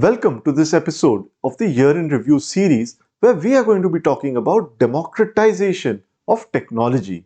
Welcome to this episode of the Year in Review series where we are going to be talking about democratization of technology.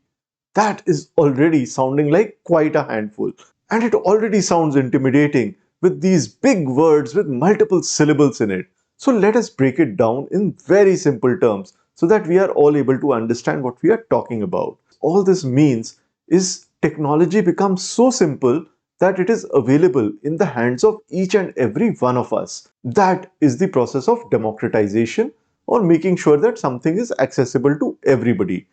That is already sounding like quite a handful, and it already sounds intimidating with these big words with multiple syllables in it. So let us break it down in very simple terms so that we are all able to understand what we are talking about. All this means is technology becomes so simple that it is available in the hands of each and every one of us. That is the process of democratization, or making sure that something is accessible to everybody.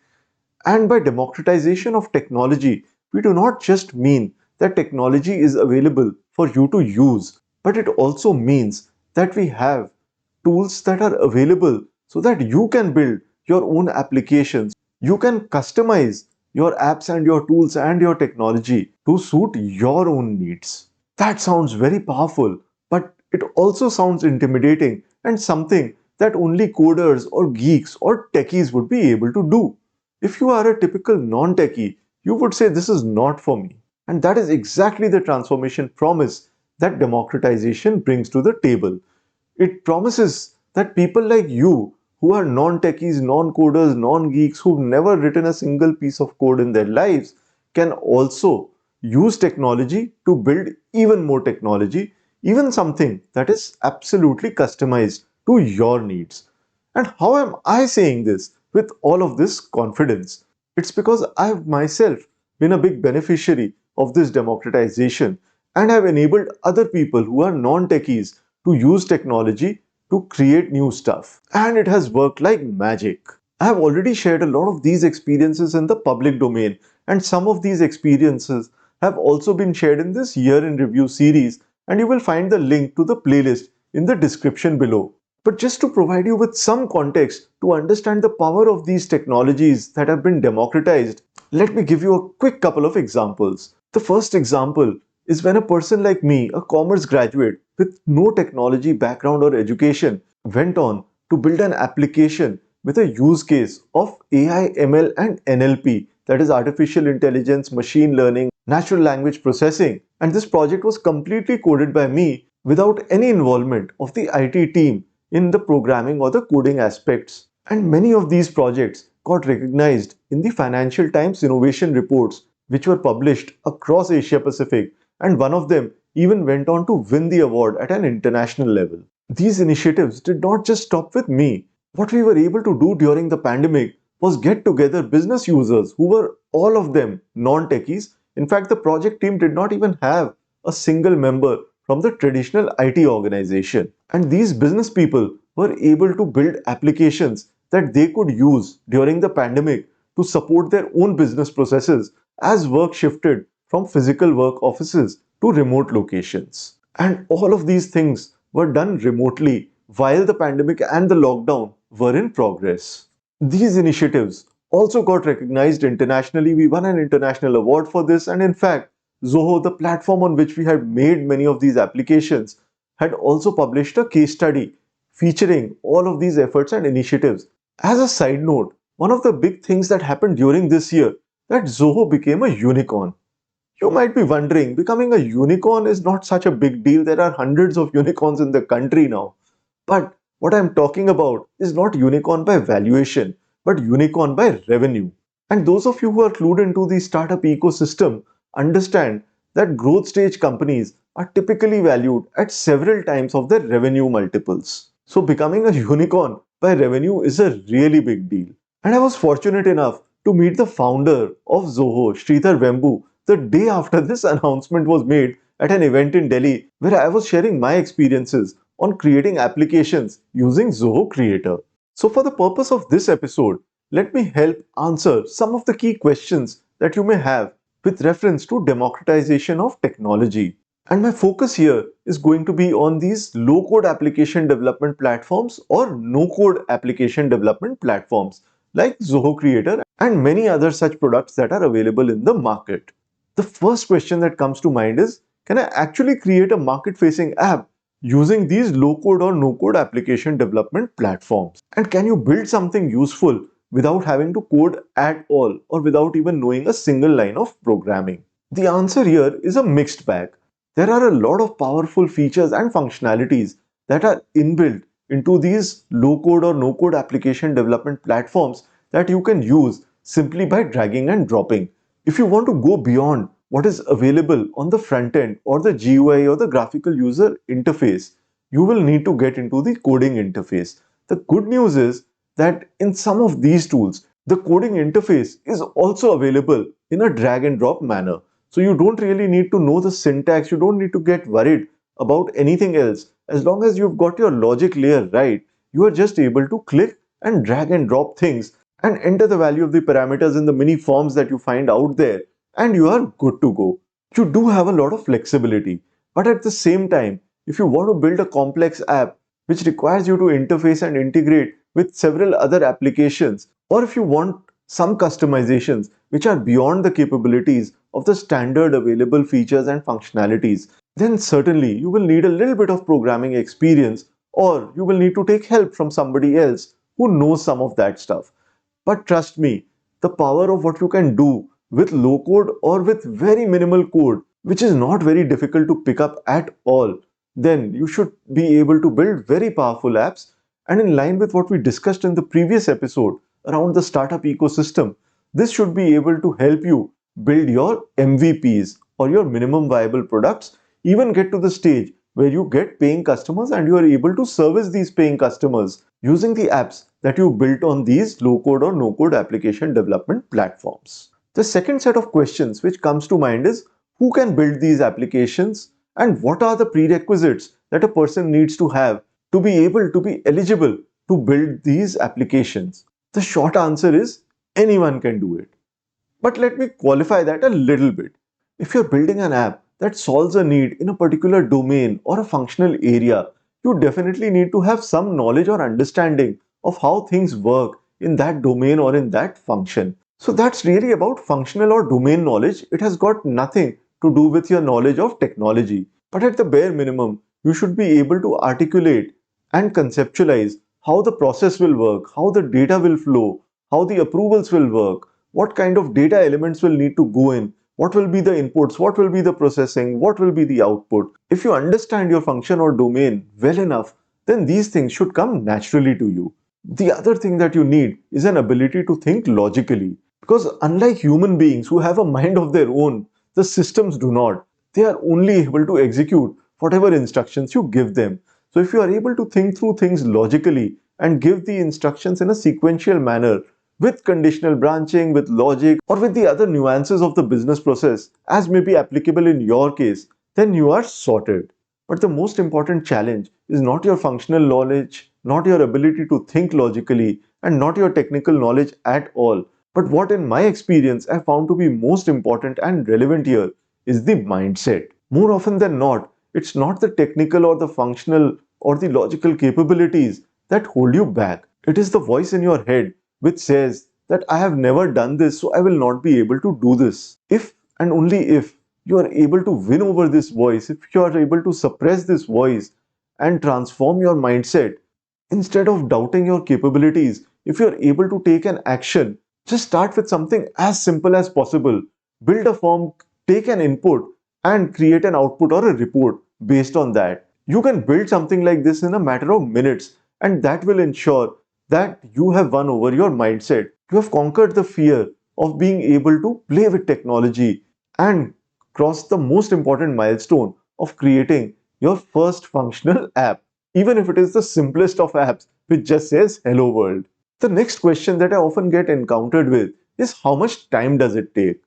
And by democratization of technology, we do not just mean that technology is available for you to use, but it also means that we have tools that are available so that you can build your own applications. You can customize your apps and your tools and your technology to suit your own needs. That sounds very powerful, but it also sounds intimidating and something that only coders or geeks or techies would be able to do. If you are a typical non-techie, you would say this is not for me. And that is exactly the transformation promise that democratization brings to the table. It promises that people like you, who are non-techies, non-coders, non-geeks, who've never written a single piece of code in their lives, can also use technology to build even more technology, even something that is absolutely customized to your needs. And how am I saying this with all of this confidence? It's because I've myself been a big beneficiary of this democratization and have enabled other people who are non-techies to use technology to create new stuff. And it has worked like magic. I have already shared a lot of these experiences in the public domain, and some of these experiences have also been shared in this Year in Review series, and you will find the link to the playlist in the description below. But just to provide you with some context to understand the power of these technologies that have been democratized, let me give you a quick couple of examples. The first example is when a person like me, a commerce graduate with no technology background or education, went on to build an application with a use case of AI, ML, and NLP, that is artificial intelligence, machine learning, natural language processing. And this project was completely coded by me without any involvement of the IT team in the programming or the coding aspects. And many of these projects got recognized in the Financial Times innovation reports, which were published across Asia Pacific, and one of them even went on to win the award at an international level. These initiatives did not just stop with me. What we were able to do during the pandemic was get together business users who were all of them non-techies. In fact, the project team did not even have a single member from the traditional IT organization. And these business people were able to build applications that they could use during the pandemic to support their own business processes as work shifted from physical work offices to remote locations. And all of these things were done remotely while the pandemic and the lockdown were in progress. These initiatives also got recognized internationally. We won an international award for this, and in fact, Zoho, the platform on which we had made many of these applications, had also published a case study featuring all of these efforts and initiatives. As a side note, one of the big things that happened during this year that Zoho became a unicorn. You might be wondering, becoming a unicorn is not such a big deal. There are hundreds of unicorns in the country now. But what I'm talking about is not unicorn by valuation, but unicorn by revenue. And those of you who are clued into the startup ecosystem understand that growth stage companies are typically valued at several times of their revenue multiples. So becoming a unicorn by revenue is a really big deal. And I was fortunate enough to meet the founder of Zoho, Sridhar Vembu, the day after this announcement was made at an event in Delhi where I was sharing my experiences on creating applications using Zoho Creator. So for the purpose of this episode, let me help answer some of the key questions that you may have with reference to democratization of technology. And my focus here is going to be on these low-code application development platforms or no-code application development platforms like Zoho Creator and many other such products that are available in the market. The first question that comes to mind is, can I actually create a market-facing app using these low-code or no-code application development platforms? And can you build something useful without having to code at all or without even knowing a single line of programming? The answer here is a mixed bag. There are a lot of powerful features and functionalities that are inbuilt into these low code or no code application development platforms that you can use simply by dragging and dropping. If you want to go beyond what is available on the front end or the GUI or the graphical user interface, you will need to get into the coding interface. The good news is that in some of these tools, the coding interface is also available in a drag and drop manner. So you don't really need to know the syntax, you don't need to get worried about anything else. As long as you've got your logic layer right, you are just able to click and drag and drop things and enter the value of the parameters in the mini forms that you find out there, and you are good to go. You do have a lot of flexibility, but at the same time, if you want to build a complex app which requires you to interface and integrate with several other applications, or if you want some customizations which are beyond the capabilities of the standard available features and functionalities, then certainly you will need a little bit of programming experience, or you will need to take help from somebody else who knows some of that stuff. But trust me, the power of what you can do with low code or with very minimal code, which is not very difficult to pick up at all, then you should be able to build very powerful apps. And in line with what we discussed in the previous episode around the startup ecosystem, this should be able to help you build your MVPs or your minimum viable products, even get to the stage where you get paying customers and you are able to service these paying customers using the apps that you built on these low code or no code application development platforms. The second set of questions which comes to mind is who can build these applications and what are the prerequisites that a person needs to have to be able to be eligible to build these applications. The short answer is anyone can do it. But let me qualify that a little bit. If you're building an app that solves a need in a particular domain or a functional area, you definitely need to have some knowledge or understanding of how things work in that domain or in that function. So that's really about functional or domain knowledge. It has got nothing to do with your knowledge of technology. But at the bare minimum, you should be able to articulate and conceptualize how the process will work, how the data will flow, how the approvals will work, what kind of data elements will need to go in, what will be the inputs, what will be the processing, what will be the output. If you understand your function or domain well enough, then these things should come naturally to you. The other thing that you need is an ability to think logically. Because unlike human beings who have a mind of their own, the systems do not. They are only able to execute whatever instructions you give them. So if you are able to think through things logically and give the instructions in a sequential manner, with conditional branching, with logic, or with the other nuances of the business process, as may be applicable in your case, then you are sorted. But the most important challenge is not your functional knowledge, not your ability to think logically, and not your technical knowledge at all. But what in my experience I found to be most important and relevant here is the mindset. More often than not, it's not the technical or the functional or the logical capabilities that hold you back. It is the voice in your head which says that I have never done this, so I will not be able to do this. If and only if you are able to win over this voice, if you are able to suppress this voice and transform your mindset, instead of doubting your capabilities, if you are able to take an action, just start with something as simple as possible. Build a form, take an input, and create an output or a report based on that. You can build something like this in a matter of minutes, and that will ensure that you have won over your mindset. You have conquered the fear of being able to play with technology and cross the most important milestone of creating your first functional app, even if it is the simplest of apps which just says hello world. The next question that I often get encountered with is how much time does it take?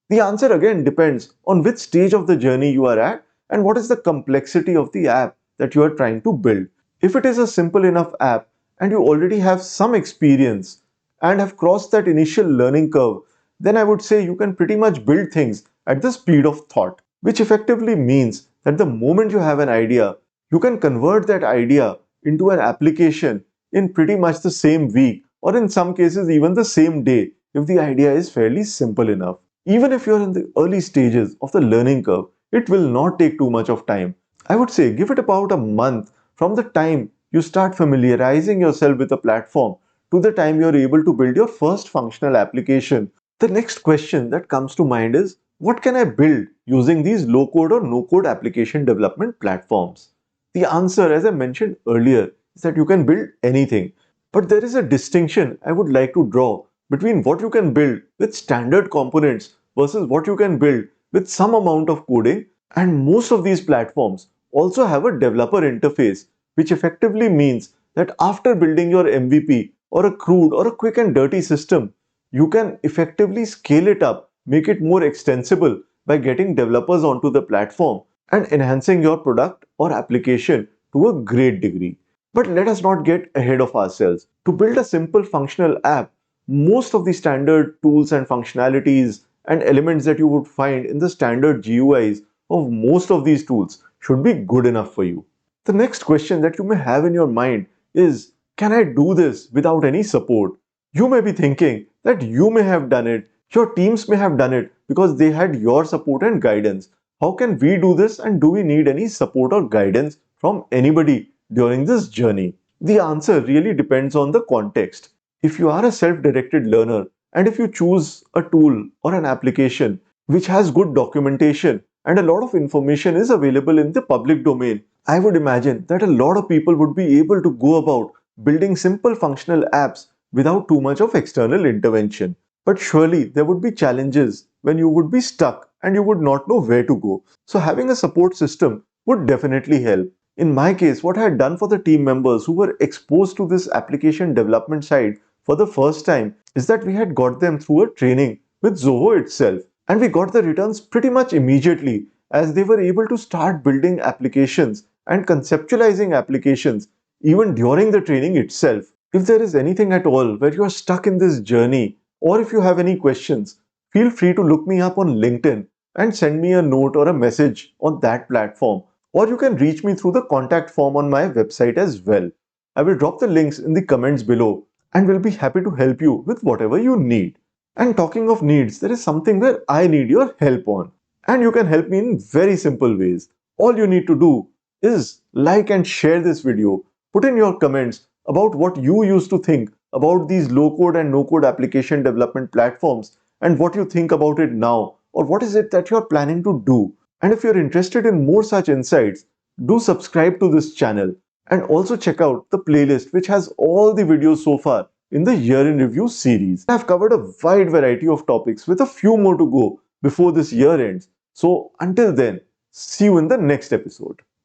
The answer again depends on which stage of the journey you are at and what is the complexity of the app that you are trying to build. If it is a simple enough app and you already have some experience and have crossed that initial learning curve, then I would say you can pretty much build things at the speed of thought, which effectively means that the moment you have an idea, you can convert that idea into an application in pretty much the same week, or in some cases even the same day if the idea is fairly simple enough. Even if you're in the early stages of the learning curve, it will not take too much of time. I would say give it about a month from the time you start familiarizing yourself with the platform to the time you're able to build your first functional application. The next question that comes to mind is what can I build using these low code or no code application development platforms? The answer, as I mentioned earlier, is that you can build anything. But there is a distinction I would like to draw between what you can build with standard components versus what you can build with some amount of coding. And most of these platforms also have a developer interface, which effectively means that after building your MVP or a crude or a quick and dirty system, you can effectively scale it up, make it more extensible by getting developers onto the platform and enhancing your product or application to a great degree. But let us not get ahead of ourselves. To build a simple functional app, most of the standard tools and functionalities and elements that you would find in the standard GUIs of most of these tools should be good enough for you. The next question that you may have in your mind is, can I do this without any support? You may be thinking that you may have done it, your teams may have done it because they had your support and guidance. How can we do this, and do we need any support or guidance from anybody during this journey? The answer really depends on the context. If you are a self-directed learner and if you choose a tool or an application which has good documentation and a lot of information is available in the public domain, I would imagine that a lot of people would be able to go about building simple functional apps without too much of external intervention. But surely there would be challenges when you would be stuck and you would not know where to go. So having a support system would definitely help. In my case, what I had done for the team members who were exposed to this application development side for the first time is that we had got them through a training with Zoho itself. And we got the returns pretty much immediately as they were able to start building applications and conceptualizing applications even during the training itself. If there is anything at all where you are stuck in this journey, or if you have any questions, feel free to look me up on LinkedIn and send me a note or a message on that platform. Or you can reach me through the contact form on my website as well. I will drop the links in the comments below and will be happy to help you with whatever you need. And talking of needs, there is something where I need your help on. And you can help me in very simple ways. All you need to do is like and share this video. Put in your comments about what you used to think about these low-code and no-code application development platforms and what you think about it now, or what is it that you're planning to do. And if you're interested in more such insights, do subscribe to this channel and also check out the playlist which has all the videos so far in the Year in Review series. I've covered a wide variety of topics with a few more to go before this year ends. So until then, see you in the next episode.